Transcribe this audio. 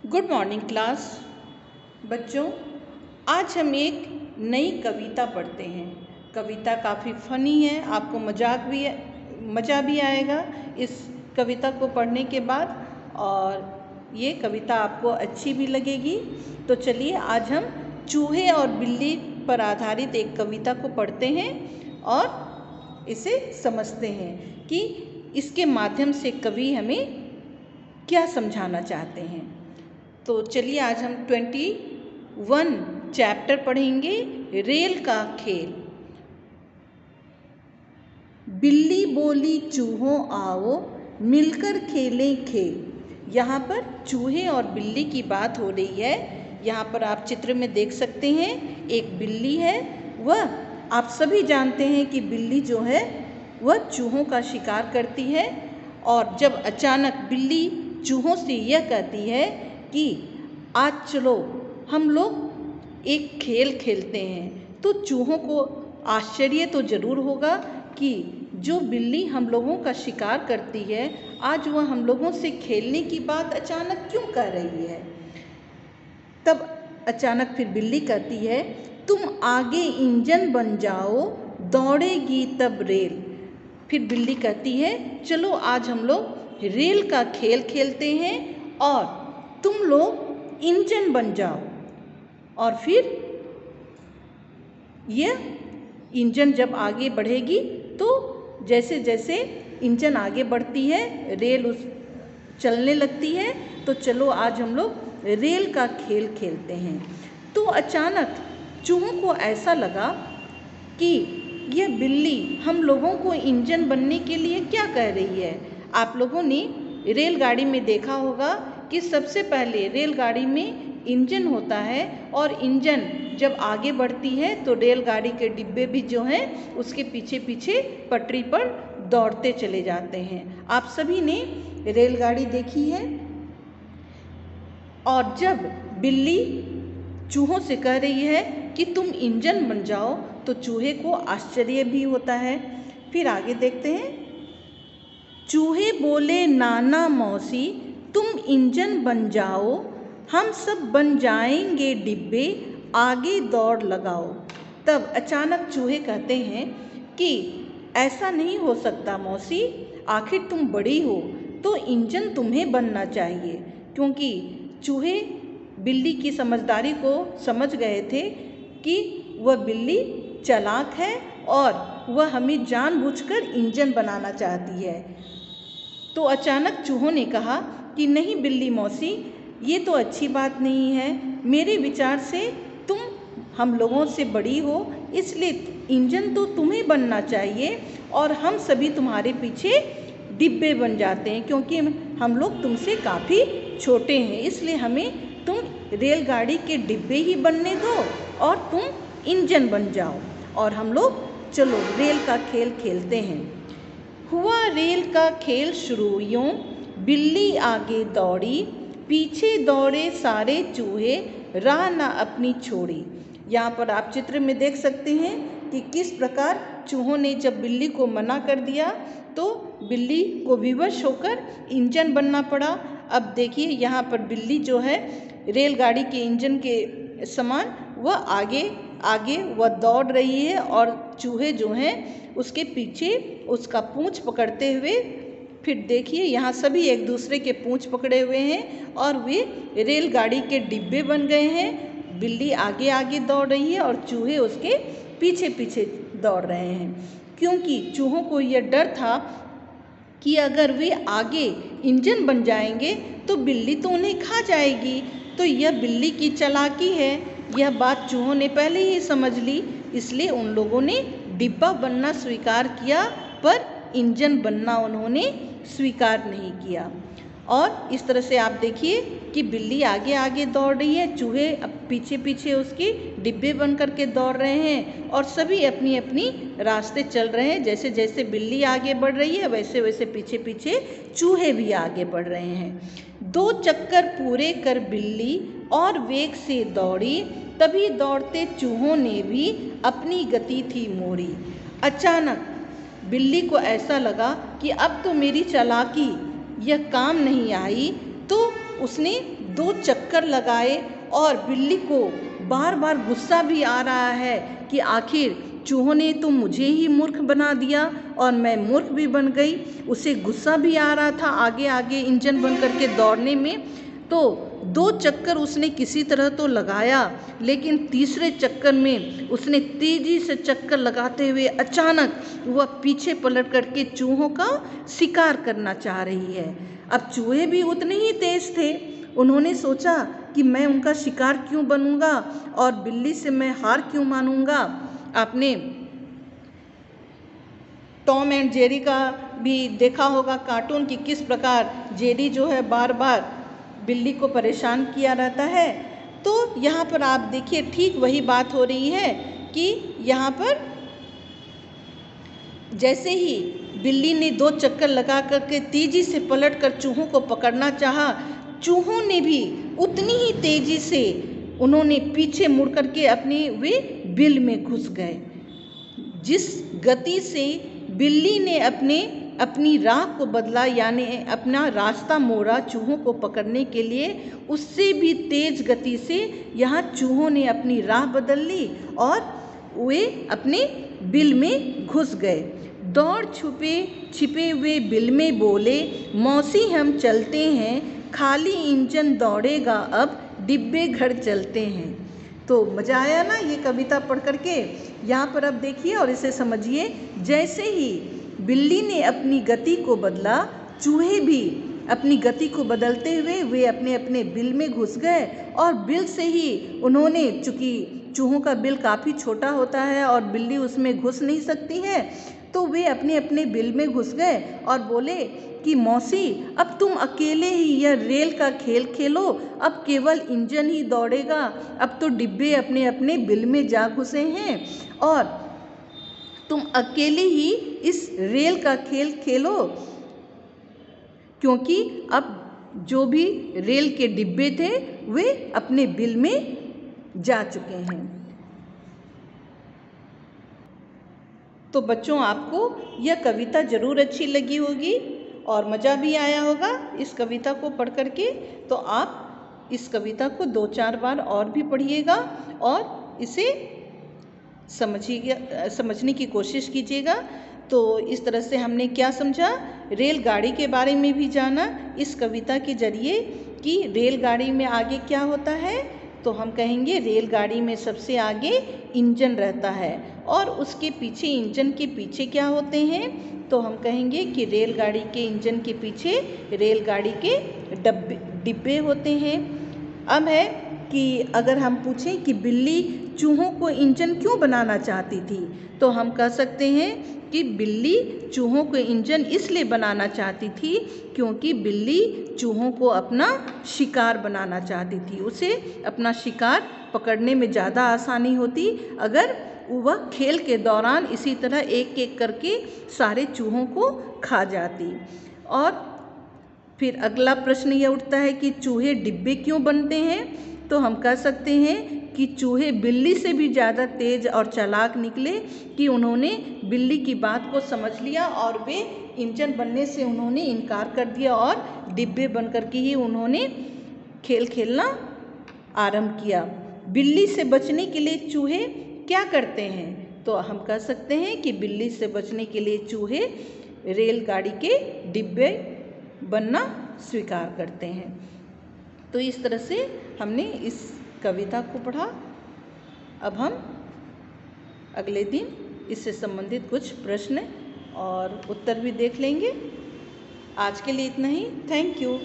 Good morning class. बच्चों, आज हम एक नई कविता पढ़ते हैं। कविता काफ़ी फ़नी है, आपको मज़ा भी आएगा इस कविता को पढ़ने के बाद, और ये कविता आपको अच्छी भी लगेगी। तो चलिए आज हम चूहे और बिल्ली पर आधारित एक कविता को पढ़ते हैं और इसे समझते हैं कि इसके माध्यम से कवि हमें क्या समझाना चाहते हैं। तो चलिए आज हम 21 चैप्टर पढ़ेंगे, रेल का खेल। बिल्ली बोली चूहों आओ, मिलकर खेलें खेल। यहाँ पर चूहे और बिल्ली की बात हो रही है। यहाँ पर आप चित्र में देख सकते हैं, एक बिल्ली है। वह आप सभी जानते हैं कि बिल्ली जो है वह चूहों का शिकार करती है, और जब अचानक बिल्ली चूहों से यह कहती है कि आज चलो हम लोग एक खेल खेलते हैं, तो चूहों को आश्चर्य तो ज़रूर होगा कि जो बिल्ली हम लोगों का शिकार करती है, आज वह हम लोगों से खेलने की बात अचानक क्यों कह रही है। तब अचानक फिर बिल्ली कहती है, तुम आगे इंजन बन जाओ, दौड़ेगी तब रेल। फिर बिल्ली कहती है, चलो आज हम लोग रेल का खेल खेलते हैं और तुम लोग इंजन बन जाओ। और फिर यह इंजन जब आगे बढ़ेगी तो जैसे जैसे इंजन आगे बढ़ती है, रेल चलने लगती है। तो चलो आज हम लोग रेल का खेल खेलते हैं। तो अचानक चूहों को ऐसा लगा कि यह बिल्ली हम लोगों को इंजन बनने के लिए क्या कह रही है। आप लोगों ने रेलगाड़ी में देखा होगा कि सबसे पहले रेलगाड़ी में इंजन होता है, और इंजन जब आगे बढ़ती है तो रेलगाड़ी के डिब्बे भी जो हैं उसके पीछे पीछे पटरी पर दौड़ते चले जाते हैं। आप सभी ने रेलगाड़ी देखी है। और जब बिल्ली चूहों से कह रही है कि तुम इंजन बन जाओ, तो चूहे को आश्चर्य भी होता है। फिर आगे देखते हैं, चूहे बोले नाना मौसी, तुम इंजन बन जाओ, हम सब बन जाएंगे डिब्बे, आगे दौड़ लगाओ। तब अचानक चूहे कहते हैं कि ऐसा नहीं हो सकता मौसी, आखिर तुम बड़ी हो तो इंजन तुम्हें बनना चाहिए। क्योंकि चूहे बिल्ली की समझदारी को समझ गए थे कि वह बिल्ली चालाक है और वह हमें जानबूझकर इंजन बनाना चाहती है। तो अचानक चूहों ने कहा कि नहीं बिल्ली मौसी, ये तो अच्छी बात नहीं है। मेरे विचार से तुम हम लोगों से बड़ी हो, इसलिए इंजन तो तुम्हें बनना चाहिए और हम सभी तुम्हारे पीछे डिब्बे बन जाते हैं, क्योंकि हम लोग तुमसे काफ़ी छोटे हैं। इसलिए हमें तुम रेलगाड़ी के डिब्बे ही बनने दो और तुम इंजन बन जाओ, और हम लोग चलो रेल का खेल खेलते हैं। हुआ रेल का खेल शुरू यूं, बिल्ली आगे दौड़ी, पीछे दौड़े सारे चूहे, राह ना अपनी छोड़ी। यहाँ पर आप चित्र में देख सकते हैं कि किस प्रकार चूहों ने जब बिल्ली को मना कर दिया तो बिल्ली को विवश होकर इंजन बनना पड़ा। अब देखिए यहाँ पर बिल्ली जो है रेलगाड़ी के इंजन के समान वह आगे आगे वह दौड़ रही है, और चूहे जो हैं उसके पीछे उसका पूँछ पकड़ते हुए। फिर देखिए यहाँ सभी एक दूसरे के पूँछ पकड़े हुए हैं और वे रेलगाड़ी के डिब्बे बन गए हैं। बिल्ली आगे आगे दौड़ रही है और चूहे उसके पीछे पीछे दौड़ रहे हैं, क्योंकि चूहों को यह डर था कि अगर वे आगे इंजन बन जाएंगे तो बिल्ली तो उन्हें खा जाएगी। तो यह बिल्ली की चालाकी है, यह बात चूहों ने पहले ही समझ ली। इसलिए उन लोगों ने डिब्बा बनना स्वीकार किया, पर इंजन बनना उन्होंने स्वीकार नहीं किया। और इस तरह से आप देखिए कि बिल्ली आगे आगे दौड़ रही है, चूहे अब पीछे पीछे उसके डिब्बे बन करके दौड़ रहे हैं, और सभी अपनी अपनी रास्ते चल रहे हैं। जैसे जैसे बिल्ली आगे बढ़ रही है वैसे वैसे पीछे पीछे चूहे भी आगे बढ़ रहे हैं। 2 चक्कर पूरे कर बिल्ली और वेग से दौड़ी, तभी दौड़ते चूहों ने भी अपनी गति थी मोड़ी। अचानक बिल्ली को ऐसा लगा कि अब तो मेरी चालाकी यह काम नहीं आई, तो उसने 2 चक्कर लगाए और बिल्ली को बार बार गुस्सा भी आ रहा है कि आखिर चूहों ने तो मुझे ही मूर्ख बना दिया और मैं मूर्ख भी बन गई। उसे गुस्सा भी आ रहा था आगे आगे इंजन बन करके दौड़ने में। तो 2 चक्कर उसने किसी तरह तो लगाया, लेकिन तीसरे चक्कर में उसने तेजी से चक्कर लगाते हुए अचानक वह पीछे पलट करके चूहों का शिकार करना चाह रही है। अब चूहे भी उतने ही तेज थे। उन्होंने सोचा कि मैं उनका शिकार क्यों बनूंगा और बिल्ली से मैं हार क्यों मानूंगा। आपने टॉम एंड जेरी का भी देखा होगा कार्टून कि किस प्रकार जेरी जो है बार बार बिल्ली को परेशान किया रहता है। तो यहाँ पर आप देखिए ठीक वही बात हो रही है कि यहाँ पर जैसे ही बिल्ली ने 2 चक्कर लगा करके तेजी से पलट कर चूहों को पकड़ना चाहा, चूहों ने भी उतनी ही तेजी से उन्होंने पीछे मुड़ करके अपने वे बिल में घुस गए। जिस गति से बिल्ली ने अपनी राह को बदला, यानी अपना रास्ता मोड़ा चूहों को पकड़ने के लिए, उससे भी तेज गति से यहाँ चूहों ने अपनी राह बदल ली और वे अपने बिल में घुस गए। दौड़ छिपे हुए बिल में बोले, मौसी हम चलते हैं, खाली इंजन दौड़ेगा अब, डिब्बे घर चलते हैं। तो मज़ा आया ना ये कविता पढ़ करके। यहाँ पर अब देखिए और इसे समझिए। जैसे ही बिल्ली ने अपनी गति को बदला, चूहे भी अपनी गति को बदलते हुए वे अपने अपने बिल में घुस गए और बिल से ही उन्होंने, चूँकि चूहों का बिल काफ़ी छोटा होता है और बिल्ली उसमें घुस नहीं सकती है, तो वे अपने अपने बिल में घुस गए और बोले कि मौसी अब तुम अकेले ही यह रेल का खेल खेलो, अब केवल इंजन ही दौड़ेगा, अब तो डिब्बे अपने अपने बिल में जा घुसे हैं और तुम अकेले ही इस रेल का खेल खेलो, क्योंकि अब जो भी रेल के डिब्बे थे वे अपने बिल में जा चुके हैं। तो बच्चों, आपको यह कविता ज़रूर अच्छी लगी होगी और मज़ा भी आया होगा इस कविता को पढ़ करके। तो आप इस कविता को 2-4 बार और भी पढ़िएगा और इसे समझने की कोशिश कीजिएगा। तो इस तरह से हमने क्या समझा, रेलगाड़ी के बारे में भी जाना इस कविता के जरिए कि रेलगाड़ी में आगे क्या होता है। तो हम कहेंगे रेलगाड़ी में सबसे आगे इंजन रहता है और उसके पीछे, इंजन के पीछे क्या होते हैं, तो हम कहेंगे कि रेलगाड़ी के इंजन के पीछे रेलगाड़ी के डिब्बे होते हैं। अब है कि अगर हम पूछें कि बिल्ली चूहों को इंजन क्यों बनाना चाहती थी, तो हम कह सकते हैं कि बिल्ली चूहों को इंजन इसलिए बनाना चाहती थी क्योंकि बिल्ली चूहों को अपना शिकार बनाना चाहती थी। उसे अपना शिकार पकड़ने में ज़्यादा आसानी होती अगर वह खेल के दौरान इसी तरह एक एक करके सारे चूहों को खा जाती। और फिर अगला प्रश्न यह उठता है कि चूहे डिब्बे क्यों बनते हैं, तो हम कह सकते हैं कि चूहे बिल्ली से भी ज़्यादा तेज और चालाक निकले कि उन्होंने बिल्ली की बात को समझ लिया और वे इंजन बनने से उन्होंने इनकार कर दिया और डिब्बे बनकर के ही उन्होंने खेल खेलना आरंभ किया। बिल्ली से बचने के लिए चूहे क्या करते हैं, तो हम कह सकते हैं कि बिल्ली से बचने के लिए चूहे रेलगाड़ी के डिब्बे बनना स्वीकार करते हैं। तो इस तरह से हमने इस कविता को पढ़ा। अब हम अगले दिन इससे संबंधित कुछ प्रश्न और उत्तर भी देख लेंगे। आज के लिए इतना ही। Thank you.